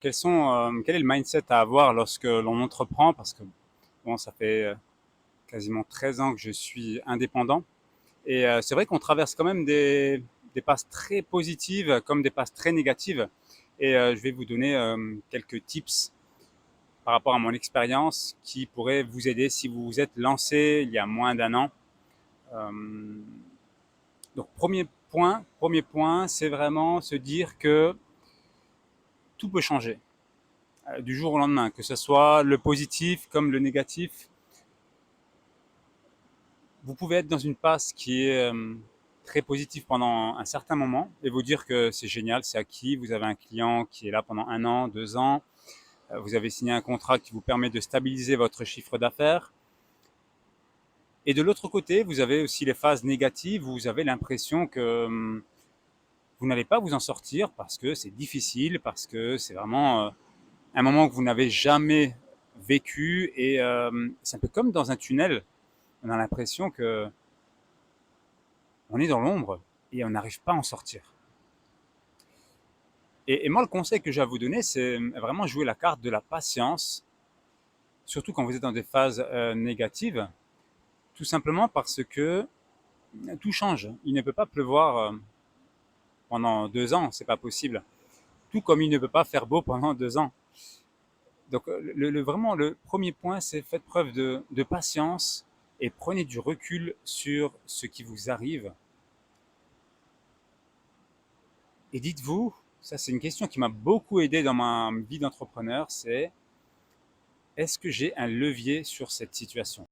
Quel est le mindset à avoir lorsque l'on entreprend? Parce que bon, ça fait quasiment 13 ans que je suis indépendant. Et c'est vrai qu'on traverse quand même des passes très positives comme des passes très négatives. Et je vais vous donner quelques tips par rapport à mon expérience qui pourraient vous aider si vous vous êtes lancé il y a moins d'un an. Euh, donc premier point, c'est vraiment se dire que tout peut changer du jour au lendemain, que ce soit le positif comme le négatif. Vous pouvez être dans une passe qui est très positive pendant un certain moment et vous dire que c'est génial, c'est acquis, vous avez un client qui est là pendant un an, 2 ans, vous avez signé un contrat qui vous permet de stabiliser votre chiffre d'affaires. Et de l'autre côté, vous avez aussi les phases négatives où vous avez l'impression que vous n'allez pas vous en sortir parce que c'est difficile, parce que c'est vraiment un moment que vous n'avez jamais vécu et c'est un peu comme dans un tunnel. On a l'impression que on est dans l'ombre et on n'arrive pas à en sortir. Et moi, le conseil que j'ai à vous donner, c'est vraiment jouer la carte de la patience, surtout quand vous êtes dans des phases négatives, tout simplement parce que tout change. Il ne peut pas pleuvoir pendant 2 ans, c'est pas possible. Tout comme il ne peut pas faire beau pendant 2 ans. Donc, vraiment, le premier point, c'est faites preuve de patience et prenez du recul sur ce qui vous arrive. Et dites-vous, ça c'est une question qui m'a beaucoup aidé dans ma vie d'entrepreneur, c'est est-ce que j'ai un levier sur cette situation?